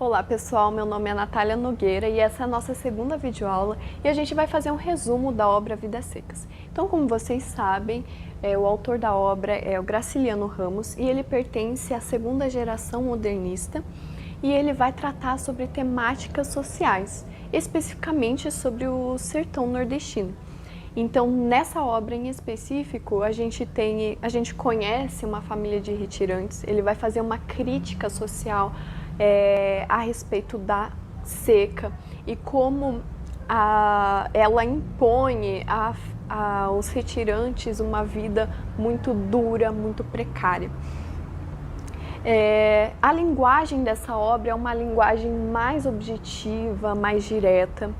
Olá pessoal, meu nome é Natália Nogueira e essa é a nossa segunda videoaula e a gente vai fazer um resumo da obra Vidas Secas. Então, como vocês sabem, o autor da obra é o Graciliano Ramos e ele pertence à segunda geração modernista e ele vai tratar sobre temáticas sociais, especificamente sobre o sertão nordestino. Então, nessa obra em específico, a gente conhece uma família de retirantes, ele vai fazer uma crítica social a respeito da seca e como ela impõe aos retirantes uma vida muito dura, muito precária. A linguagem dessa obra é uma linguagem mais objetiva, mais direta.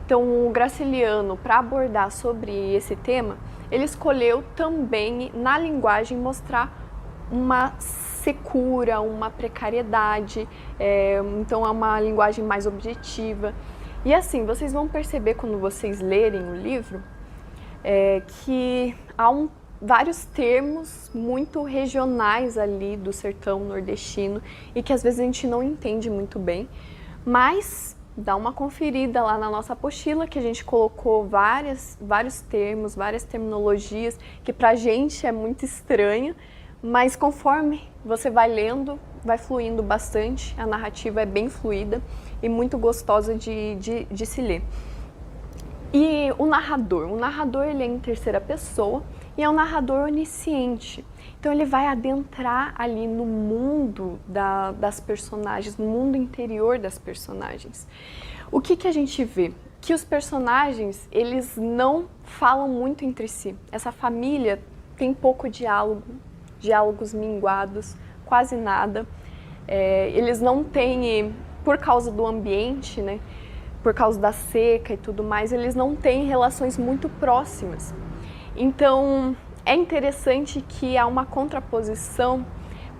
Então, o Graciliano, para abordar sobre esse tema, ele escolheu também, na linguagem, mostrar uma secura, uma precariedade, então é uma linguagem mais objetiva. E assim, vocês vão perceber quando vocês lerem o livro que há vários termos muito regionais ali do sertão nordestino e que às vezes a gente não entende muito bem, mas dá uma conferida lá na nossa apostila que a gente colocou vários termos, várias terminologias que pra gente é muito estranho, mas conforme você vai lendo, vai fluindo bastante, a narrativa é bem fluida e muito gostosa de se ler. E o narrador ele é em terceira pessoa e é um narrador onisciente. Então ele vai adentrar ali no mundo das personagens, no mundo interior das personagens. O que a gente vê? Que os personagens, eles não falam muito entre si. Essa família tem pouco diálogo, diálogos minguados, quase nada. Eles não têm, por causa do ambiente, né, por causa da seca e tudo mais, eles não têm relações muito próximas. Então, é interessante que há uma contraposição,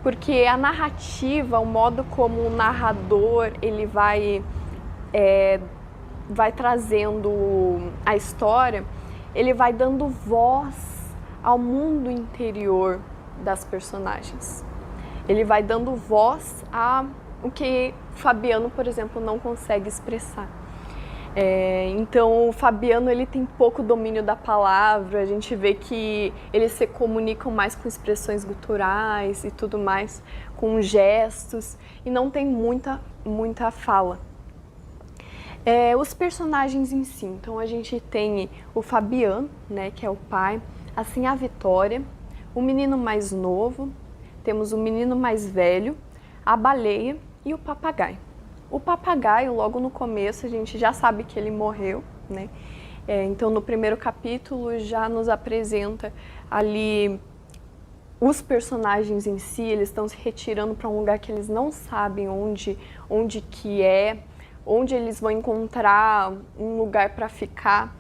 porque a narrativa, o modo como o narrador ele vai trazendo a história, ele vai dando voz ao mundo interior das personagens. Ele vai dando voz a o que Fabiano, por exemplo, não consegue expressar. Então o Fabiano ele tem pouco domínio da palavra, a gente vê que eles se comunicam mais com expressões guturais e tudo mais, com gestos, e não tem muita fala. Os personagens em si, então a gente tem o Fabiano, né, que é o pai, assim a Vitória, o menino mais novo, temos o menino mais velho, a baleia e o papagaio. O papagaio, logo no começo, a gente já sabe que ele morreu, né? Então, no primeiro capítulo, já nos apresenta ali os personagens em si, eles estão se retirando para um lugar que eles não sabem onde que é, onde eles vão encontrar um lugar para ficar.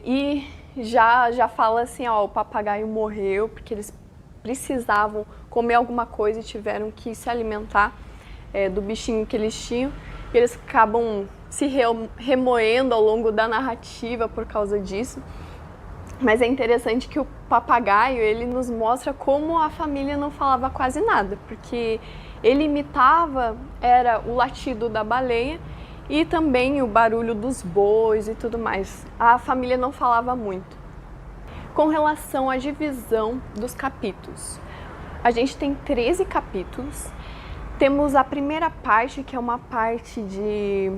E já fala assim, ó, o papagaio morreu porque eles precisavam comer alguma coisa e tiveram que se alimentar do bichinho que eles tinham, e eles acabam se remoendo ao longo da narrativa por causa disso. Mas é interessante que o papagaio, ele nos mostra como a família não falava quase nada, porque ele imitava o latido da baleia e também o barulho dos bois e tudo mais. A família não falava muito. Com relação à divisão dos capítulos, a gente tem 13 capítulos. Temos a primeira parte, que é uma parte de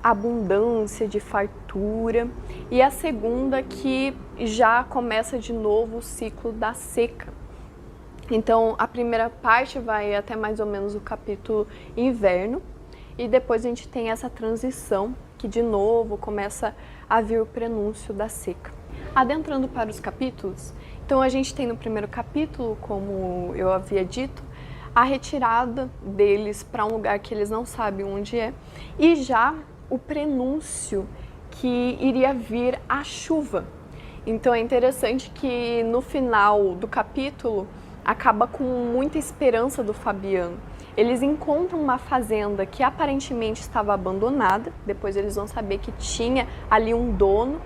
abundância, de fartura, e a segunda que já começa de novo o ciclo da seca. Então, a primeira parte vai até mais ou menos o capítulo inverno, e depois a gente tem essa transição, que de novo começa a vir o prenúncio da seca. Adentrando para os capítulos, então a gente tem no primeiro capítulo, como eu havia dito, a retirada deles para um lugar que eles não sabem onde é, e já o prenúncio que iria vir a chuva. Então é interessante que no final do capítulo acaba com muita esperança do Fabiano. Eles encontram uma fazenda que aparentemente estava abandonada, depois eles vão saber que tinha ali um dono,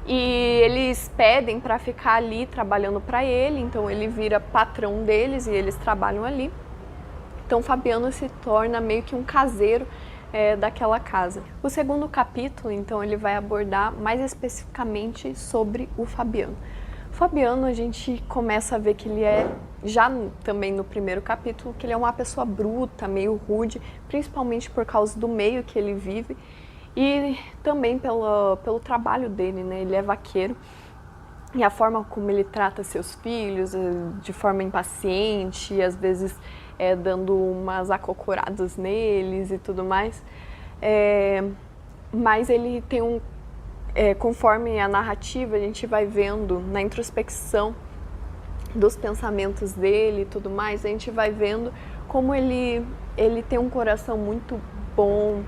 e eles pedem para ficar ali trabalhando para ele, então ele vira patrão deles e eles trabalham ali. Então Fabiano se torna meio que um caseiro daquela casa. O segundo capítulo, então, ele vai abordar mais especificamente sobre o Fabiano. O Fabiano, a gente começa a ver que ele é, já também no primeiro capítulo, que ele é uma pessoa bruta, meio rude, principalmente por causa do meio que ele vive e também pelo trabalho dele, né? Ele é vaqueiro e a forma como ele trata seus filhos, de forma impaciente, às vezes dando umas acocoradas neles e tudo mais. Mas ele tem conforme a narrativa, a gente vai vendo na introspecção dos pensamentos dele e tudo mais, a gente vai vendo como ele tem um coração muito bom,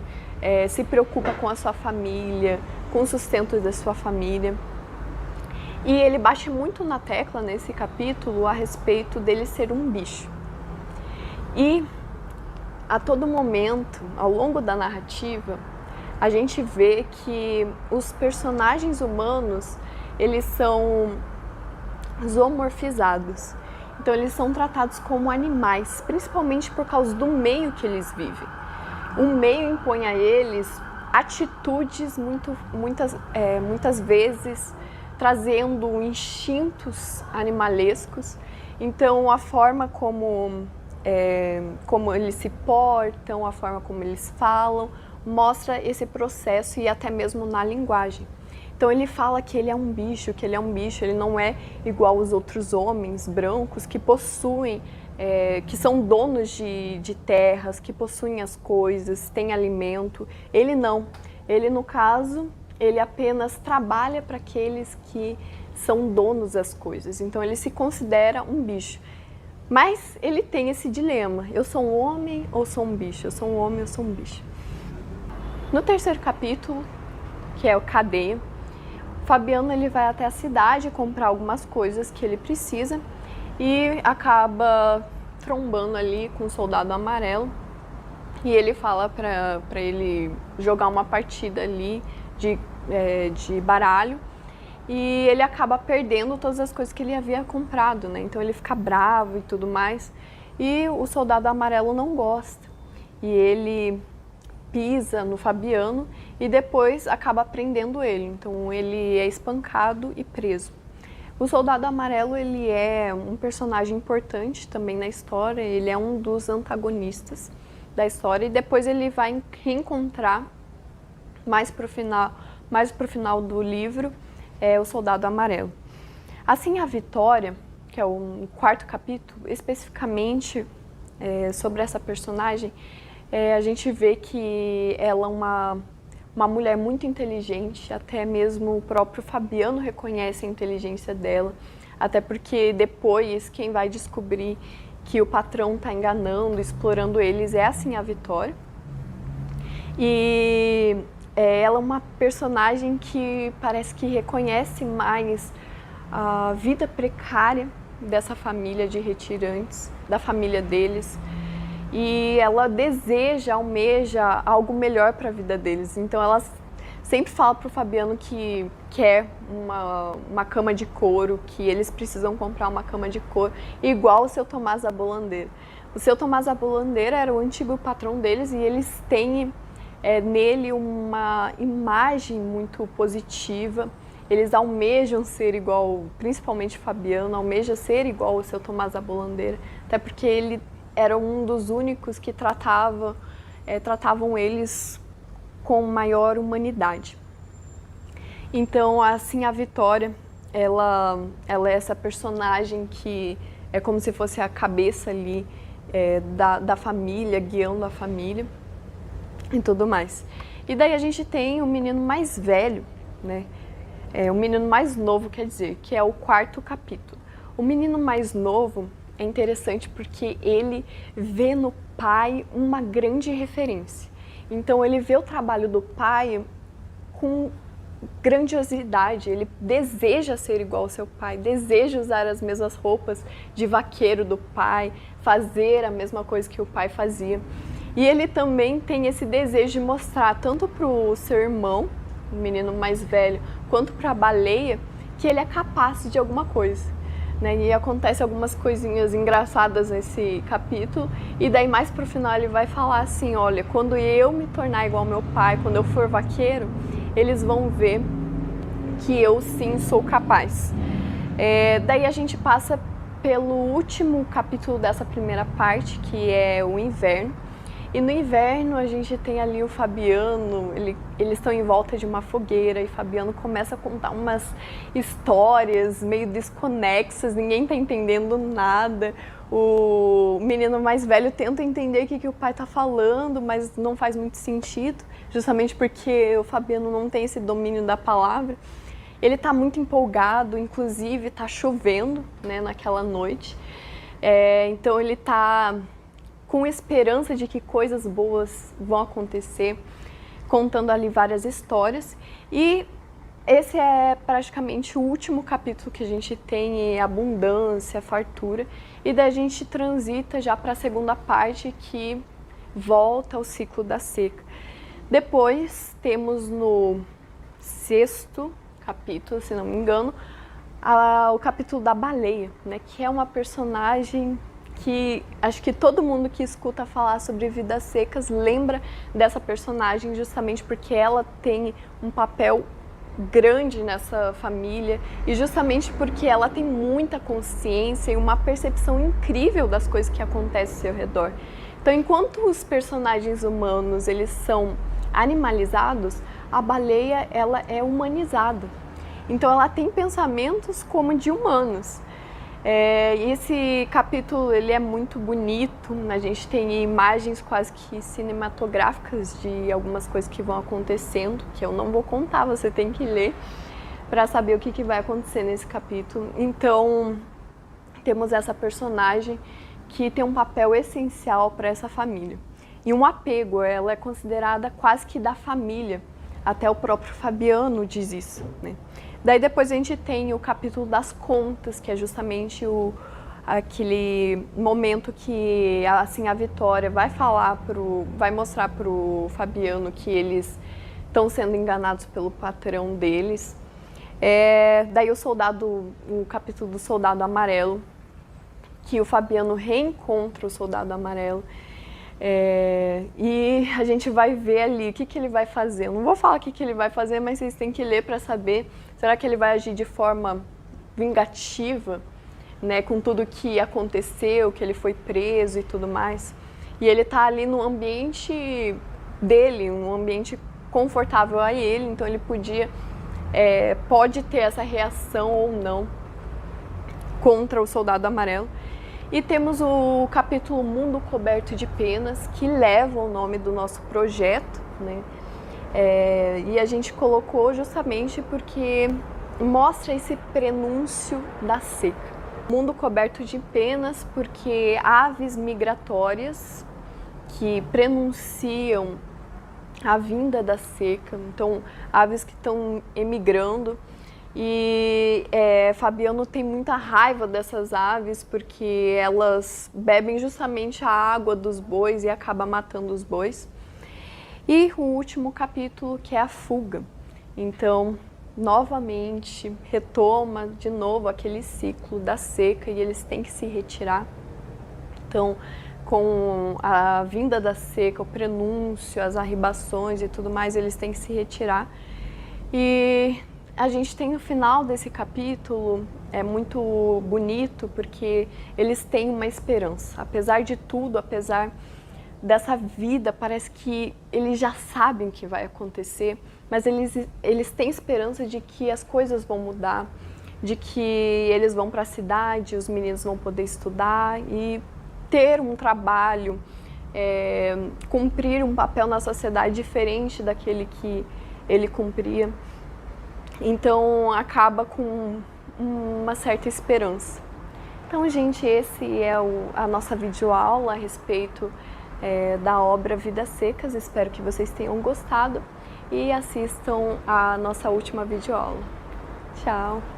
se preocupa com a sua família, com o sustento da sua família. E ele bate muito na tecla nesse capítulo a respeito dele ser um bicho. E a todo momento, ao longo da narrativa, a gente vê que os personagens humanos, eles são zoomorfizados. Então eles são tratados como animais, principalmente por causa do meio que eles vivem. O meio impõe a eles atitudes muitas vezes trazendo instintos animalescos. Então a forma como eles se portam, a forma como eles falam, mostra esse processo e até mesmo na linguagem. Então ele fala que ele é um bicho, ele não é igual aos outros homens brancos que possuem, que são donos de terras, que possuem as coisas, têm alimento. Ele não. Ele, no caso, ele apenas trabalha para aqueles que são donos das coisas. Então ele se considera um bicho. Mas ele tem esse dilema: eu sou um homem ou sou um bicho? Eu sou um homem ou sou um bicho? No terceiro capítulo, que é o Cadeia, Fabiano ele vai até a cidade comprar algumas coisas que ele precisa e acaba trombando ali com o Soldado Amarelo. E ele fala para ele jogar uma partida ali de baralho. E ele acaba perdendo todas as coisas que ele havia comprado, né? Então ele fica bravo e tudo mais. E o Soldado Amarelo não gosta. E ele pisa no Fabiano e depois acaba prendendo ele. Então ele é espancado e preso. O Soldado Amarelo, ele é um personagem importante também na história. Ele é um dos antagonistas da história. E depois ele vai reencontrar mais pro final do livro o Soldado Amarelo. Assim, a Vitória, que é o quarto capítulo, especificamente sobre essa personagem, a gente vê que ela é uma mulher muito inteligente, até mesmo o próprio Fabiano reconhece a inteligência dela, até porque depois quem vai descobrir que o patrão está enganando, explorando eles, é assim a Vitória. E ela é uma personagem que parece que reconhece mais a vida precária dessa família de retirantes, da família deles. E ela almeja algo melhor para a vida deles. Então ela sempre fala para o Fabiano que quer uma cama de couro, que eles precisam comprar uma cama de couro, igual o seu Tomás Abolandeira. O seu Tomás Abolandeira era o antigo patrão deles e eles têm nele uma imagem muito positiva. Eles almejam ser igual, principalmente Fabiano, almeja ser igual ao seu Tomás Abolandeira, até porque ele era um dos únicos que tratavam eles com maior humanidade. Então, assim, a Vitória, ela é essa personagem que é como se fosse a cabeça ali da família, guiando a família e tudo mais. E daí a gente tem o menino mais velho, né? O menino mais novo, quer dizer, que é o quarto capítulo. O menino mais novo é interessante porque ele vê no pai uma grande referência. Então ele vê o trabalho do pai com grandiosidade, ele deseja ser igual ao seu pai, deseja usar as mesmas roupas de vaqueiro do pai, fazer a mesma coisa que o pai fazia. E ele também tem esse desejo de mostrar tanto para o seu irmão, o menino mais velho, quanto para a baleia, que ele é capaz de alguma coisa. né? E acontece algumas coisinhas engraçadas nesse capítulo, e daí mais pro final ele vai falar assim, olha, quando eu me tornar igual ao meu pai, quando eu for vaqueiro, eles vão ver que eu sim sou capaz. Daí a gente passa pelo último capítulo dessa primeira parte, que é o inverno. E no inverno a gente tem ali o Fabiano, eles estão em volta de uma fogueira e Fabiano começa a contar umas histórias meio desconexas, ninguém tá entendendo nada. O menino mais velho tenta entender o que o pai tá falando, mas não faz muito sentido, justamente porque o Fabiano não tem esse domínio da palavra. Ele tá muito empolgado, inclusive tá chovendo, né, naquela noite. Então ele tá com esperança de que coisas boas vão acontecer, contando ali várias histórias. E esse é praticamente o último capítulo que a gente tem abundância, fartura, e daí a gente transita já para a segunda parte, que volta ao ciclo da seca. Depois temos no sexto capítulo, se não me engano, o capítulo da baleia, né, que é uma personagem que acho que todo mundo que escuta falar sobre vidas secas lembra dessa personagem, justamente porque ela tem um papel grande nessa família e justamente porque ela tem muita consciência e uma percepção incrível das coisas que acontecem ao seu redor. Então, enquanto os personagens humanos eles são animalizados, a baleia ela é humanizada. Então ela tem pensamentos como de humanos. Esse capítulo ele é muito bonito, a gente tem imagens quase que cinematográficas de algumas coisas que vão acontecendo, que eu não vou contar, você tem que ler para saber o que vai acontecer nesse capítulo. Então, temos essa personagem que tem um papel essencial para essa família. E um apego, ela é considerada quase que da família, até o próprio Fabiano diz isso, né? Daí depois a gente tem o capítulo das contas, que é justamente aquele momento que assim, a Vitória vai vai mostrar pro Fabiano que eles estão sendo enganados pelo patrão deles. Daí o capítulo do Soldado Amarelo, que o Fabiano reencontra o Soldado Amarelo. E a gente vai ver ali o que ele vai fazer. Eu não vou falar o que ele vai fazer, mas vocês têm que ler para saber. Será que ele vai agir de forma vingativa, né, com tudo que aconteceu, que ele foi preso e tudo mais? E ele tá ali no ambiente dele, um ambiente confortável a ele, então ele pode ter essa reação ou não contra o Soldado Amarelo. E temos o capítulo Mundo Coberto de Penas, que leva o nome do nosso projeto, né? E a gente colocou justamente porque mostra esse prenúncio da seca. Mundo Coberto de Penas porque aves migratórias que prenunciam a vinda da seca, então aves que estão emigrando. E Fabiano tem muita raiva dessas aves porque elas bebem justamente a água dos bois e acaba matando os bois. E o último capítulo, que é a fuga. Então, novamente, retoma de novo aquele ciclo da seca e eles têm que se retirar. Então, com a vinda da seca, o prenúncio, as arribações e tudo mais, eles têm que se retirar. E a gente tem o final desse capítulo, é muito bonito porque eles têm uma esperança. Apesar de tudo, apesar dessa vida, parece que eles já sabem o que vai acontecer, mas eles têm esperança de que as coisas vão mudar, de que eles vão para a cidade, os meninos vão poder estudar e ter um trabalho, cumprir um papel na sociedade diferente daquele que ele cumpria. Então acaba com uma certa esperança. Então, gente, esse é a nossa videoaula a respeito da obra Vidas Secas. Espero que vocês tenham gostado e assistam a nossa última videoaula. Tchau!